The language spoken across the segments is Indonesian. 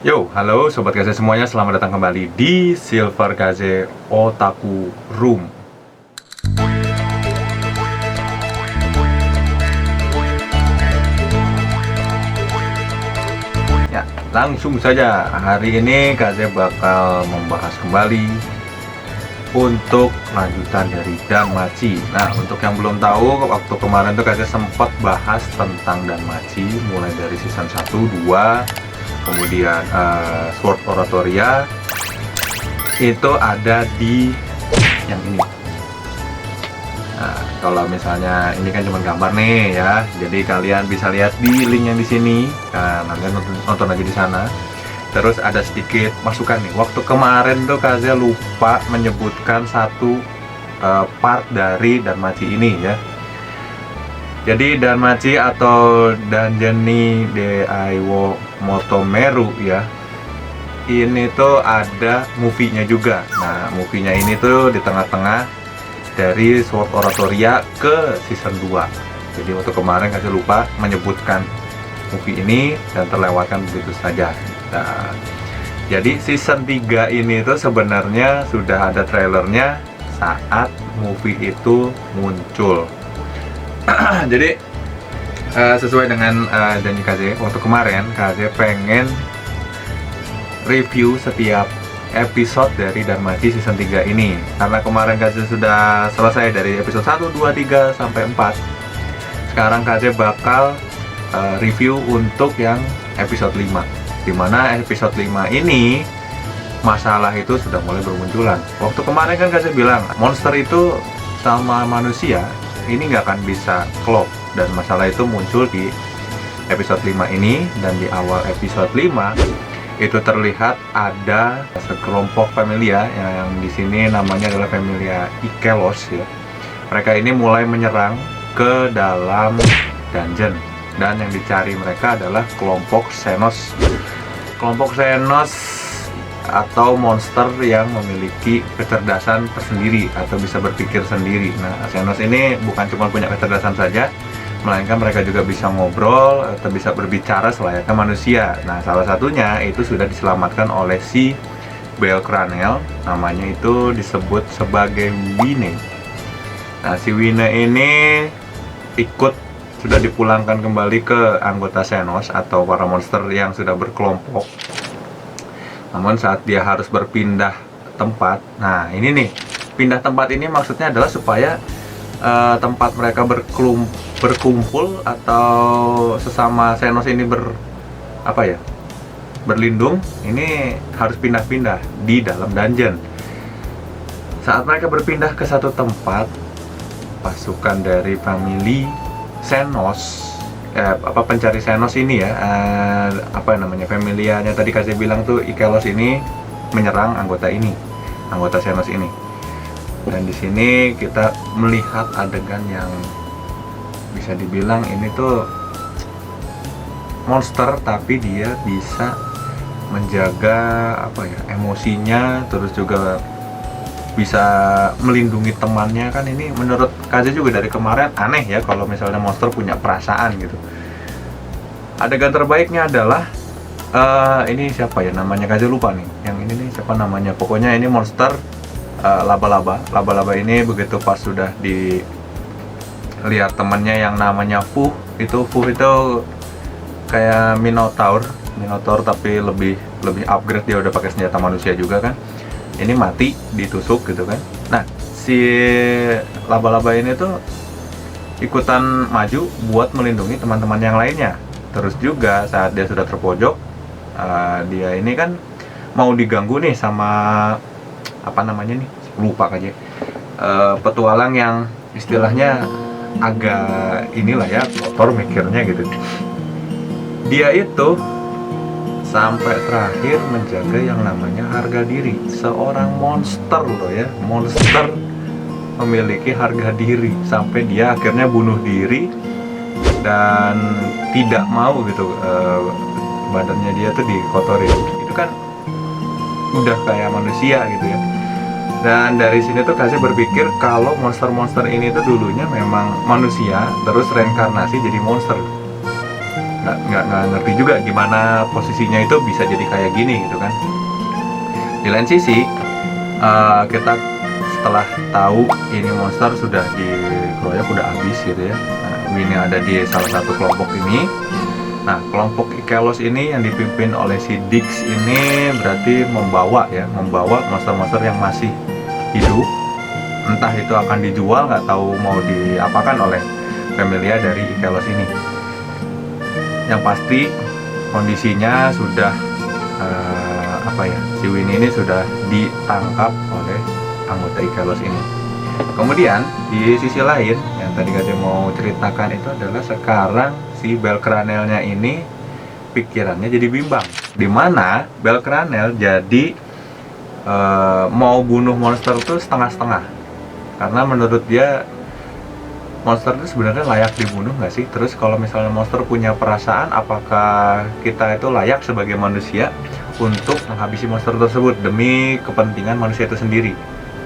Yo, halo Sobat Kaze semuanya, selamat datang kembali di Silver Kaze Otaku Room. Ya, langsung saja, hari ini Kaze bakal membahas kembali untuk lanjutan dari Danmachi. Nah, untuk yang belum tahu, waktu kemarin tuh Kaze sempat bahas tentang Danmachi, mulai dari season 1, 2, kemudian Sword Oratoria itu ada di yang ini. Nah, kalau misalnya ini kan cuma gambar nih ya, jadi kalian bisa lihat di link yang di sini. Nah, kalian nonton aja di sana. Terus ada sedikit masukan nih. Waktu kemarin tuh Kaze lupa menyebutkan satu part dari Danmachi ini ya. Jadi Danmachi atau Danjani de Aiwo Motomeru ya, ini tuh ada movie-nya juga. Nah, movie-nya ini tuh di tengah-tengah dari Sword Oratoria ke season 2. Jadi waktu kemarin Kaze lupa menyebutkan movie ini dan terlewatkan begitu saja. Nah, jadi season 3 ini tuh sebenarnya sudah ada trailernya saat movie itu muncul. Jadi sesuai dengan janji Kaze waktu kemarin, Kaze pengen review setiap episode dari Danmachi season 3 ini. Karena kemarin Kaze sudah selesai dari episode 1, 2, 3, sampai 4. Sekarang Kaze bakal review untuk yang episode 5. Dimana episode 5 ini masalah itu sudah mulai bermunculan. Waktu kemarin kan Kaze bilang monster itu sama manusia ini nggak akan bisa klop, dan masalah itu muncul di episode 5 ini. Dan di awal episode 5 itu terlihat ada sekelompok familia yang di sini namanya adalah familia Ikelos ya. Mereka ini mulai menyerang ke dalam dungeon, dan yang dicari mereka adalah kelompok Xenos. Kelompok Xenos atau monster yang memiliki kecerdasan tersendiri atau bisa berpikir sendiri. Nah, Xenos ini bukan cuma punya kecerdasan saja, melainkan mereka juga bisa ngobrol atau bisa berbicara selayaknya manusia. Nah, salah satunya itu sudah diselamatkan oleh si Belcranel, namanya itu disebut sebagai Wine. Nah, si Wine ini sudah dipulangkan kembali ke anggota Xenos atau para monster yang sudah berkelompok. Namun saat dia harus berpindah tempat, nah ini nih, pindah tempat ini maksudnya adalah supaya tempat mereka berkumpul atau sesama Xenos ini berlindung, ini harus pindah-pindah di dalam dungeon. Saat mereka berpindah ke satu tempat, pasukan dari family Xenos, pencari Xenos ini ya, familianya tadi Kaze bilang tuh Ikelos ini menyerang anggota Xenos ini. Dan di sini kita melihat adegan yang bisa dibilang ini tuh monster, tapi dia bisa menjaga emosinya, terus juga bisa melindungi temannya. Kan ini menurut Kaze juga dari kemarin aneh ya kalau misalnya monster punya perasaan gitu. Adegan terbaiknya adalah ini siapa ya namanya, Kaze lupa nih. Yang ini nih siapa namanya, pokoknya ini monster laba-laba ini begitu pas sudah dilihat temannya yang namanya Fu itu kayak Minotaur tapi lebih upgrade, dia udah pakai senjata manusia juga kan. Ini mati ditusuk gitu kan. Nah, si laba-laba ini tuh ikutan maju buat melindungi teman-teman yang lainnya. Terus juga saat dia sudah terpojok, dia ini kan mau diganggu nih sama lupa aja, petualang yang istilahnya agak inilah ya, kotor mikirnya gitu. Dia itu sampai terakhir menjaga yang namanya harga diri. Seorang monster loh ya, monster memiliki harga diri, sampai dia akhirnya bunuh diri dan tidak mau gitu badannya dia tuh dikotorin. Itu kan udah kayak manusia gitu ya. Dan dari sini tuh Kaze berpikir kalau monster-monster ini tuh dulunya memang manusia terus reinkarnasi jadi monster. nggak ngerti juga gimana posisinya itu bisa jadi kayak gini gitu kan. Di lain sisi kita setelah tahu ini monster sudah dikeroyok, udah habis gitu ya. Nah, ini ada di salah satu kelompok ini. Nah, kelompok Ikelos ini yang dipimpin oleh si Dix ini berarti membawa monster-monster yang masih hidup. Entah itu akan dijual, nggak tahu mau diapakan oleh familia dari Ikelos ini. Yang pasti kondisinya sudah si Winnie ini sudah ditangkap oleh anggota Ikelos ini. Kemudian di sisi lain yang tadi saya mau ceritakan itu adalah sekarang si Belcranelnya ini pikirannya jadi bimbang, dimana Belcranel jadi mau bunuh monster tuh setengah-setengah, karena menurut dia monster itu sebenarnya layak dibunuh nggak sih? Terus kalau misalnya monster punya perasaan, apakah kita itu layak sebagai manusia untuk menghabisi monster tersebut demi kepentingan manusia itu sendiri?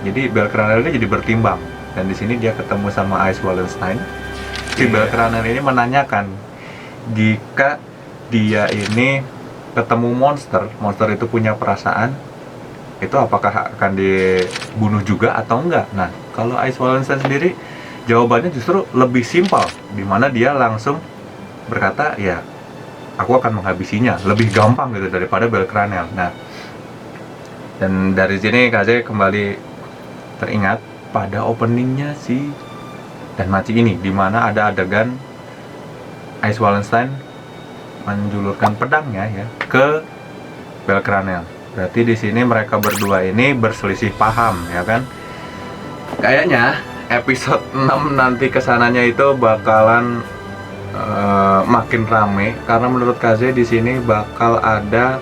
Jadi Belcranel ini jadi bertimbang, dan di sini dia ketemu sama Ice Wallenstein. Si Belcranel ini menanyakan, jika dia ini ketemu monster itu punya perasaan, itu apakah akan dibunuh juga atau enggak? Nah, kalau Ice Wallenstein sendiri jawabannya justru lebih simpel, dimana dia langsung berkata, ya aku akan menghabisinya, lebih gampang gitu daripada Belcranel. Nah, dan dari sini KZ kembali teringat pada openingnya si Danmachi ini, dimana ada adegan Ice Wallenstein menjulurkan pedangnya ya ke Belcranel. Berarti di sini mereka berdua ini berselisih paham ya kan. Kayaknya episode 6 nanti kesananya itu bakalan makin rame, karena menurut KZ di sini bakal ada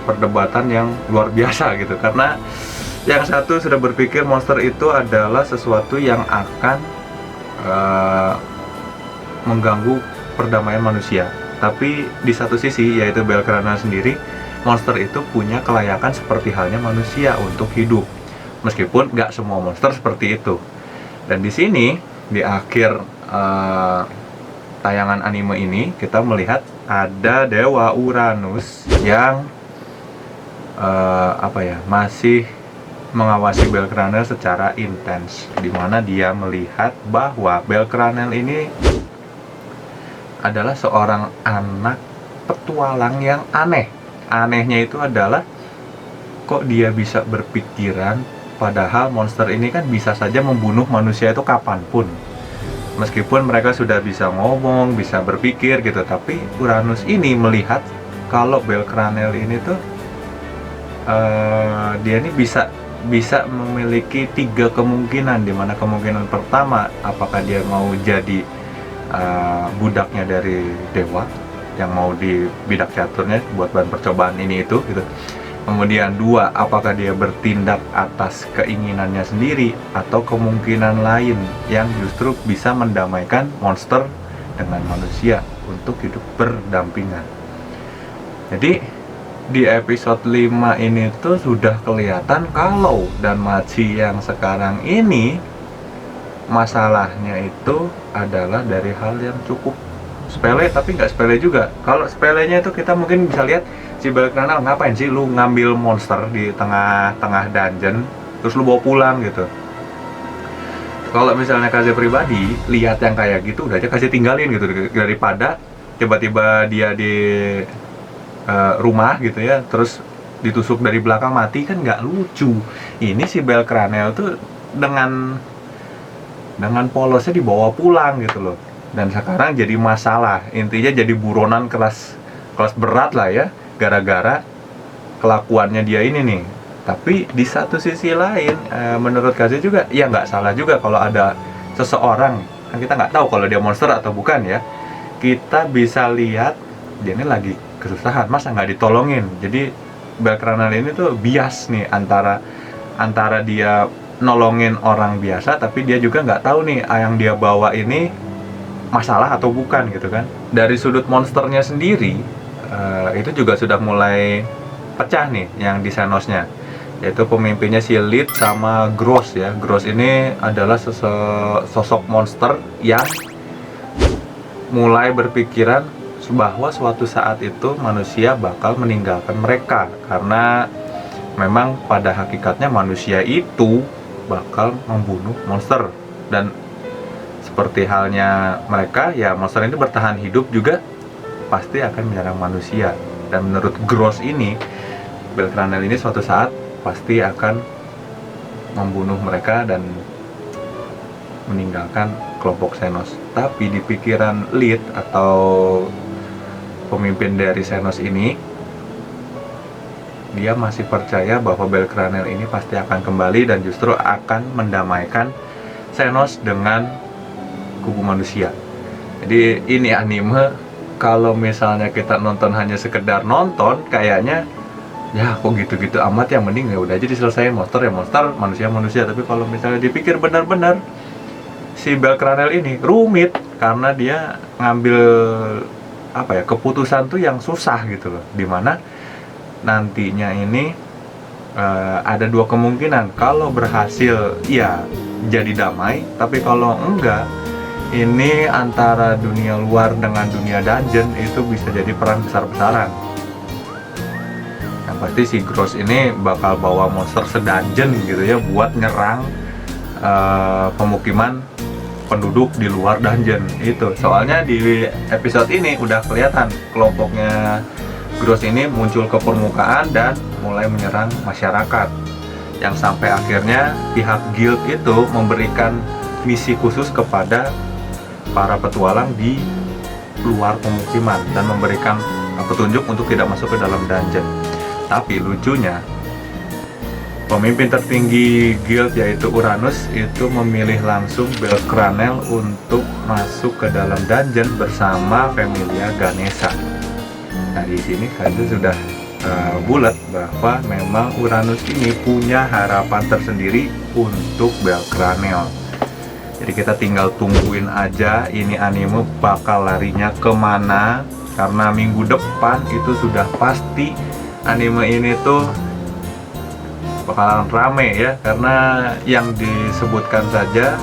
perdebatan yang luar biasa gitu, karena yang satu sudah berpikir monster itu adalah sesuatu yang akan mengganggu perdamaian manusia. Tapi di satu sisi, yaitu Belcranel sendiri, monster itu punya kelayakan seperti halnya manusia untuk hidup, meskipun nggak semua monster seperti itu. Dan di sini, di akhir tayangan anime ini, kita melihat ada Dewa Uranus yang masih mengawasi Belcranel secara intens, dimana dia melihat bahwa Belcranel ini adalah seorang anak petualang yang aneh. Anehnya itu adalah, kok dia bisa berpikiran, padahal monster ini kan bisa saja membunuh manusia itu kapanpun. Meskipun mereka sudah bisa ngomong, bisa berpikir gitu, tapi Uranus ini melihat kalau Belcranel ini tuh dia ini bisa memiliki 3 kemungkinan, dimana kemungkinan pertama, apakah dia mau jadi budaknya dari dewa yang mau di bidak caturnya buat bahan percobaan ini itu gitu. Kemudian 2, apakah dia bertindak atas keinginannya sendiri, atau kemungkinan lain yang justru bisa mendamaikan monster dengan manusia untuk hidup berdampingan. Jadi di episode 5 ini tuh sudah kelihatan kalau Danmachi yang sekarang ini masalahnya itu adalah dari hal yang cukup sepele, tapi nggak sepele juga. Kalau sepelenya itu kita mungkin bisa lihat, si Belcranel, ngapain sih lu ngambil monster di tengah-tengah dungeon terus lu bawa pulang gitu. Kalau misalnya KZ pribadi lihat yang kayak gitu, udah aja KZ tinggalin gitu, daripada tiba-tiba dia di rumah gitu ya, terus ditusuk dari belakang mati, kan nggak lucu. Ini si Belcranel tuh dengan polosnya dibawa pulang gitu loh, dan sekarang jadi masalah. Intinya jadi buronan kelas berat lah ya, gara-gara kelakuannya dia ini nih. Tapi di satu sisi lain, menurut KZ juga ya nggak salah juga kalau ada seseorang, kan kita nggak tahu kalau dia monster atau bukan ya, kita bisa lihat dia ini lagi kesusahan, masa nggak ditolongin. Jadi Belcranel ini tuh bias nih antara dia nolongin orang biasa, tapi dia juga nggak tahu nih yang dia bawa ini masalah atau bukan gitu kan. Dari sudut monsternya sendiri, itu juga sudah mulai pecah nih yang di Xenosnya, yaitu pemimpinnya si Lid sama Gross ya. Gross ini adalah sosok monster yang mulai berpikiran bahwa suatu saat itu manusia bakal meninggalkan mereka, karena memang pada hakikatnya manusia itu bakal membunuh monster. Dan seperti halnya mereka, ya monster ini bertahan hidup juga pasti akan menyerang manusia. Dan menurut Gross ini, Belcranel ini suatu saat pasti akan membunuh mereka dan meninggalkan kelompok Xenos. Tapi di pikiran lead atau pemimpin dari Xenos ini, dia masih percaya bahwa Belcranel ini pasti akan kembali dan justru akan mendamaikan Xenos dengan kubu manusia. Jadi ini anime, kalau misalnya kita nonton hanya sekedar nonton, kayaknya ya kok gitu-gitu amat, yang mending ya udah aja diselesain, monster ya monster, manusia manusia. Tapi kalau misalnya dipikir benar-benar, si Belcranel ini rumit karena dia ngambil keputusan tuh yang susah gitu loh, dimana nantinya ini ada dua kemungkinan. Kalau berhasil ya jadi damai, tapi kalau enggak, ini antara dunia luar dengan dunia dungeon itu bisa jadi perang besar-besaran. Yang pasti si Gross ini bakal bawa monster sedungeon gitu ya, buat nyerang pemukiman penduduk di luar dungeon itu. Soalnya di episode ini udah kelihatan kelompoknya Gross ini muncul ke permukaan dan mulai menyerang masyarakat, yang sampai akhirnya pihak guild itu memberikan misi khusus kepada para petualang di luar pemukiman dan memberikan petunjuk untuk tidak masuk ke dalam dungeon. Tapi lucunya, pemimpin tertinggi guild yaitu Uranus itu memilih langsung Belcranel untuk masuk ke dalam dungeon bersama Familia Ganesha. Nah, di sini kan sudah bulat bahwa memang Uranus ini punya harapan tersendiri untuk Belcranel. Jadi kita tinggal tungguin aja ini anime bakal larinya kemana, karena minggu depan itu sudah pasti anime ini tuh bakalan rame ya, karena yang disebutkan saja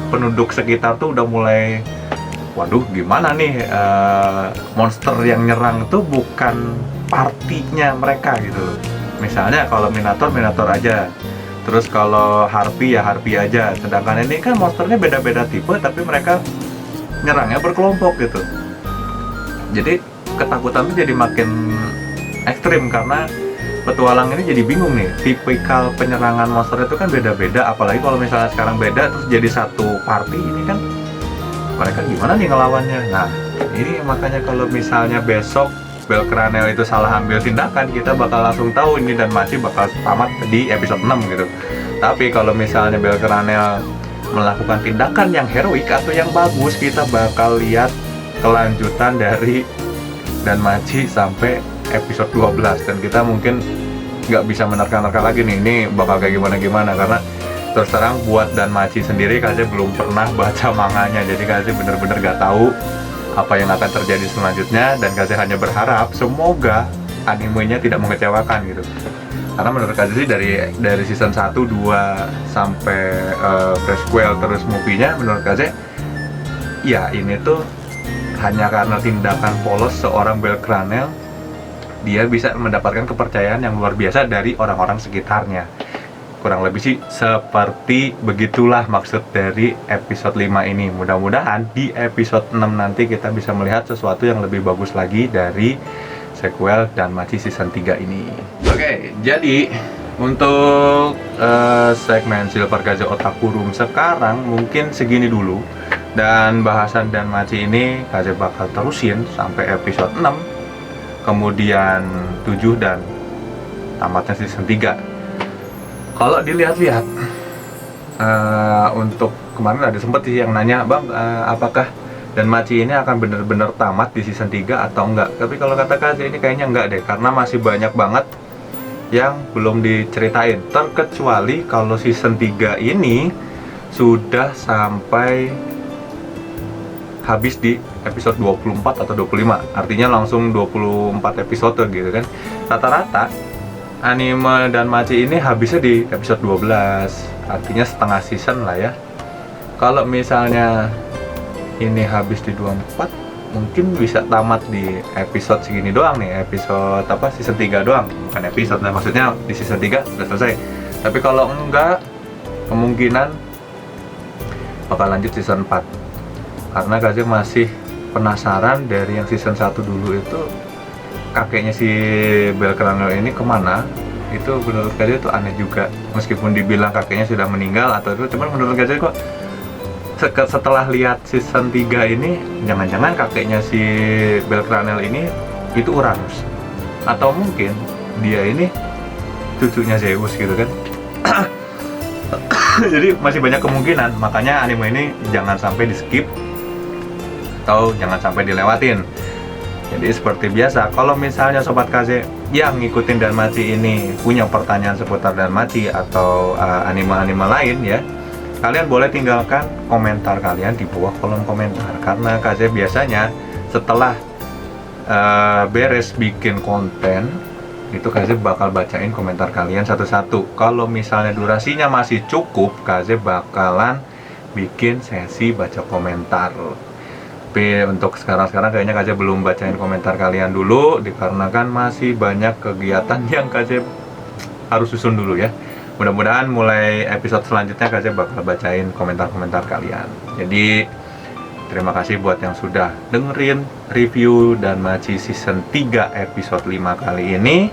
penduduk sekitar tuh udah mulai, waduh gimana nih, monster yang nyerang tuh bukan partinya mereka gitu loh. Misalnya kalau Minator aja, terus kalau Harpy ya Harpy aja. Sedangkan ini kan monsternya beda-beda tipe, tapi mereka nyerangnya berkelompok gitu. Jadi ketakutan tuh jadi makin ekstrim, karena petualang ini jadi bingung nih, tipikal penyerangan monster itu kan beda-beda. Apalagi kalau misalnya sekarang beda terus jadi satu party, ini kan mereka gimana nih ngelawannya. Nah ini makanya kalau misalnya besok Belcranel itu salah ambil tindakan, kita bakal langsung tahu ini dan Machi bakal tamat di episode 6 gitu. Tapi kalau misalnya Belcranel melakukan tindakan yang heroik atau yang bagus, kita bakal lihat kelanjutan dari dan Machi sampai episode 12. Dan kita mungkin nggak bisa menerka-nerka lagi nih ini bakal kayak gimana-gimana, karena terus terang buat dan Machi sendiri Kaze belum pernah baca manganya, jadi Kaze bener-bener nggak tahu apa yang akan terjadi selanjutnya. Dan Kaze hanya berharap semoga animenya tidak mengecewakan gitu, karena menurut Kaze sih dari season 1, 2 sampai prequel terus movie-nya, menurut Kaze ya ini tuh hanya karena tindakan polos seorang Belcranel dia bisa mendapatkan kepercayaan yang luar biasa dari orang-orang sekitarnya. Kurang lebih sih seperti begitulah maksud dari episode 5 ini. Mudah-mudahan di episode 6 nanti kita bisa melihat sesuatu yang lebih bagus lagi dari sequel dan Machi season 3 ini. Oke, jadi untuk segmen Silver Kaze Otaku Room sekarang mungkin segini dulu. Dan bahasan dan Machi ini Kaze bakal terusin sampai episode 6, kemudian 7 dan tamatnya season 3. Kalau dilihat-lihat, untuk kemarin ada sempet sih yang nanya, Bang, apakah dan Machi ini akan benar-benar tamat di season 3 atau enggak? Tapi kalau kata Kaze ini kayaknya enggak deh, karena masih banyak banget yang belum diceritain. Terkecuali kalau season 3 ini sudah sampai habis di episode 24 atau 25, artinya langsung 24 episode gitu kan. Rata-rata anime dan Machi ini habisnya di episode 12, artinya setengah season lah ya. Kalau misalnya ini habis di 24, mungkin bisa tamat di episode segini doang nih, episode season 3 doang, bukan episode, nah maksudnya di season 3 udah selesai. Tapi kalau enggak, kemungkinan bakal lanjut season 4 karena Kaze masih penasaran dari yang season 1 dulu itu kakeknya si Belkranel ini kemana. Itu menurut Kaze itu aneh juga, meskipun dibilang kakeknya sudah meninggal atau itu, cuman menurut Kaze kok setelah lihat season 3 ini jangan-jangan kakeknya si Belkranel ini itu Uranus, atau mungkin dia ini cucunya Zeus gitu kan. Jadi masih banyak kemungkinan, makanya anime ini jangan sampai di skip atau jangan sampai dilewatin. Jadi seperti biasa, kalau misalnya Sobat Kaze yang ngikutin Danmachi ini punya pertanyaan seputar Danmachi atau anime-anime lain ya, kalian boleh tinggalkan komentar kalian di bawah kolom komentar, karena Kaze biasanya setelah beres bikin konten itu Kaze bakal bacain komentar kalian satu-satu. Kalau misalnya durasinya masih cukup, Kaze bakalan bikin sesi baca komentar. Tapi untuk sekarang kayaknya Kaze belum bacain komentar kalian dulu, dikarenakan masih banyak kegiatan yang Kaze harus susun dulu ya. Mudah-mudahan mulai episode selanjutnya Kaze bakal bacain komentar-komentar kalian. Jadi terima kasih buat yang sudah dengerin review Danmachi season 3 episode 5 kali ini.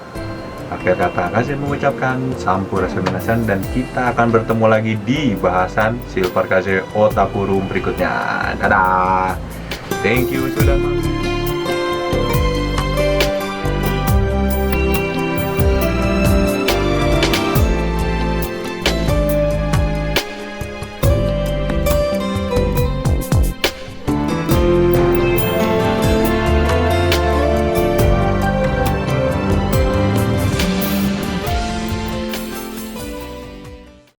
Akhir kata Kaze mengucapkan Sampurasun minasan, dan kita akan bertemu lagi di bahasan Silver Kaze Otaku Room berikutnya. Dadah. Thank you sudah nonton.